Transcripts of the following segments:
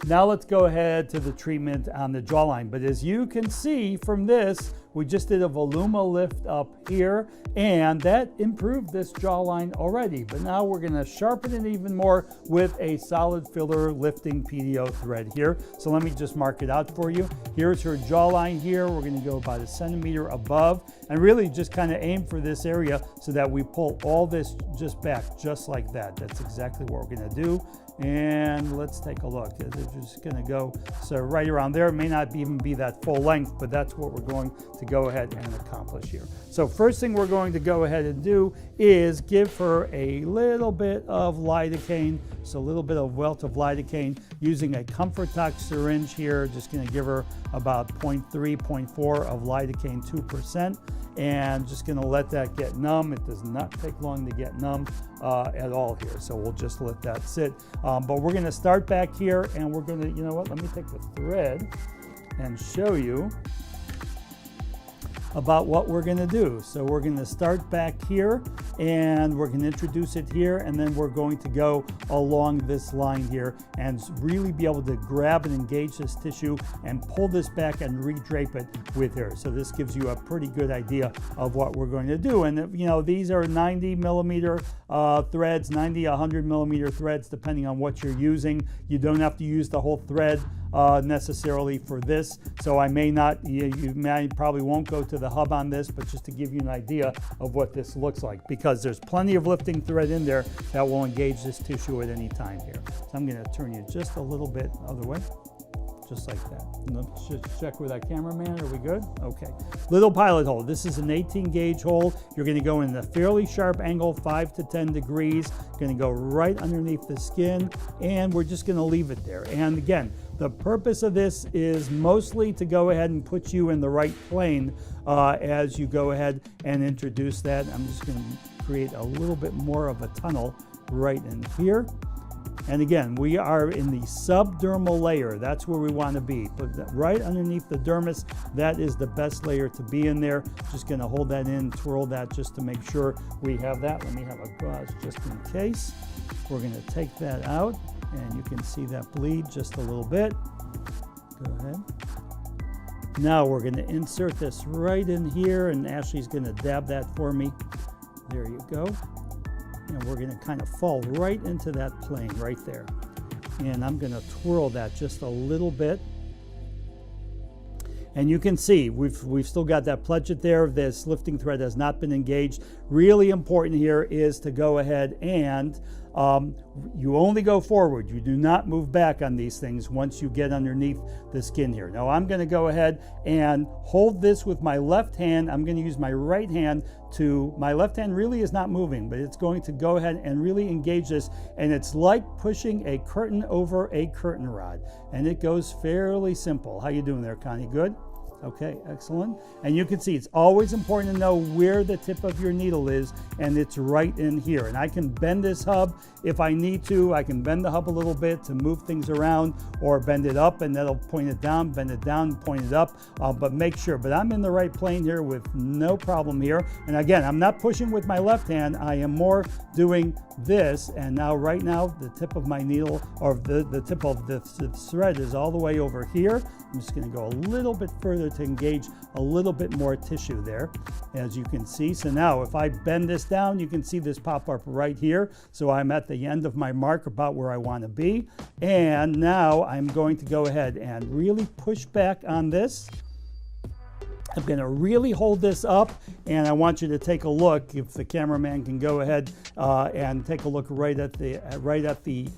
Now let's go ahead to the treatment on the jawline. But as you can see from this, we just did a voluma lift up here, and that improved this jawline already. But now we're gonna sharpen it even more with a solid filler lifting PDO thread here. So let me just mark it out for you. Here's her jawline here. We're gonna go about 1 centimeter above and really just kind of aim for this area so that we pull all this just back, just like that. That's exactly what we're gonna do. And let's take a look. It's just going to go so right around there. It may not even be that full length, but that's what we're going to go ahead and accomplish here. So first thing we're going to go ahead and do is give her a little bit of lidocaine, so a little bit of welt of lidocaine using a ComfortTox syringe here. Just going to give her about 0.3, 0.4 of lidocaine 2%. And just going to let that get numb. It does not take long to get numb at all here, so we'll just let that sit. But we're going to start back here, and we're going to, you know what, let me take the thread and show you about what we're going to do. So we're going to start back here, and we're going to introduce it here, and then we're going to go along this line here and really be able to grab and engage this tissue and pull this back and re-drape it with her. So this gives you a pretty good idea of what we're going to do. And you know, these are 90 millimeter threads, 90, 100 millimeter threads, depending on what you're using. You don't have to use the whole thread necessarily for this, so I may not, you may probably won't go to the hub on this, but just to give you an idea of what this looks like, because there's plenty of lifting thread in there that will engage this tissue at any time here. So I'm going to turn you just a little bit other way, just like that. Let's just check with our cameraman. Are we good? Okay. Little pilot hole. This is an 18 gauge hole. You're going to go in a fairly sharp angle, 5 to 10 degrees. Going to go right underneath the skin, and we're just going to leave it there. And again, the purpose of this is mostly to go ahead and put you in the right plane as you go ahead and introduce that. I'm just going to create a little bit more of a tunnel right in here. And again, we are in the subdermal layer. That's where we want to be. But right underneath the dermis, that is the best layer to be in there. Just going to hold that in, twirl that just to make sure we have that. Let me have a gauze just in case. We're going to take that out, and you can see that bleed just a little bit. Go ahead. Now we're going to insert this right in here, and Ashley's going to dab that for me. There you go. And we're going to kind of fall right into that plane right there. And I'm going to twirl that just a little bit. And you can see we've still got that pledget there. This lifting thread has not been engaged. Really important here is to go ahead and you only go forward. You do not move back on these things once you get underneath the skin here. Now I'm going to go ahead and hold this with my left hand. I'm going to use my right hand to, my left hand really is not moving, but it's going to go ahead and really engage this. And it's like pushing a curtain over a curtain rod. And it goes fairly simple. How you doing there, Connie? Good? Okay, excellent. And you can see it's always important to know where the tip of your needle is, and it's right in here. And I can bend this hub if I need to. I can bend the hub a little bit to move things around, or bend it up and that'll point it down, bend it down, point it up, but make sure. But I'm in the right plane here with no problem here. And again, I'm not pushing with my left hand. I am more doing this, and now right now the tip of my needle, or the tip of the thread, is all the way over here. I'm just going to go a little bit further to engage a little bit more tissue there, as you can see. So now if I bend this down, you can see this pop up right here. So I'm at the end of my mark, about where I want to be. And now I'm going to go ahead and really push back on this. I'm going to really hold this up, and I want you to take a look, if the cameraman can go ahead and take a look right at the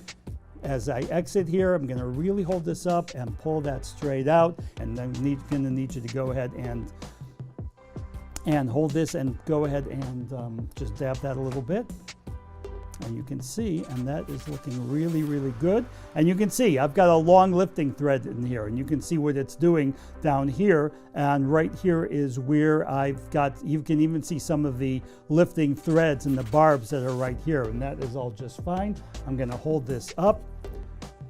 as I exit here. I'm going to really hold this up and pull that straight out, and I'm going to need you to go ahead and hold this and go ahead and just dab that a little bit. And you can see, and that is looking really, really good. And you can see I've got a long lifting thread in here, and you can see what it's doing down here. And right here is where I've got, you can even see some of the lifting threads and the barbs that are right here, and that is all just fine. I'm going to hold this up,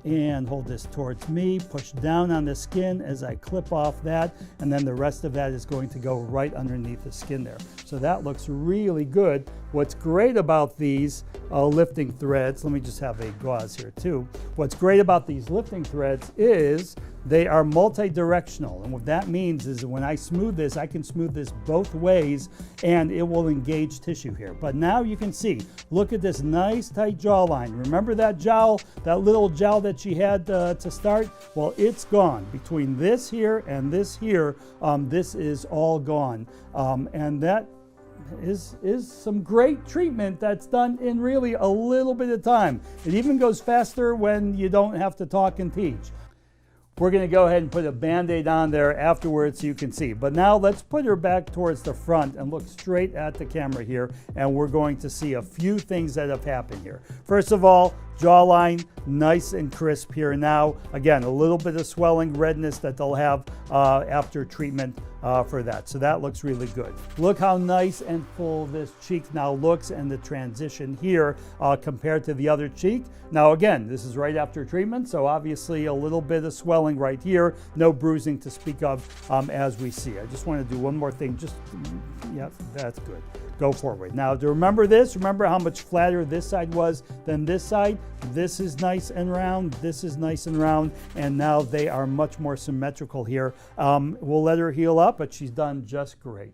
and hold this towards me, push down on the skin as I clip off that, and then the rest of that is going to go right underneath the skin there. So that looks really good. What's great about these lifting threads, let me just have a gauze here too. What's great about these lifting threads is they are multi-directional, and what that means is when I smooth this, I can smooth this both ways and it will engage tissue here. But now you can see, look at this nice tight jawline. Remember that jowl, that little jowl that she had to start? Well, it's gone. Between this here and this here, this is all gone. And that is some great treatment that's done in really a little bit of time. It even goes faster when you don't have to talk and teach. We're going to go ahead and put a Band-Aid on there afterwards so you can see. But now let's put her back towards the front and look straight at the camera here, and we're going to see a few things that have happened here. First of all, jawline nice and crisp here now. Again, a little bit of swelling, redness that they'll have after treatment for that. So that looks really good. Look how nice and full this cheek now looks, and the transition here compared to the other cheek. Now again, this is right after treatment, so obviously a little bit of swelling right here, no bruising to speak of as we see. I just want to do one more thing. Yeah, that's good. Go forward. Now to remember this, remember how much flatter this side was than this side. This is nice and round, this is nice and round, and now they are much more symmetrical here. We'll let her heal up, but she's done just great.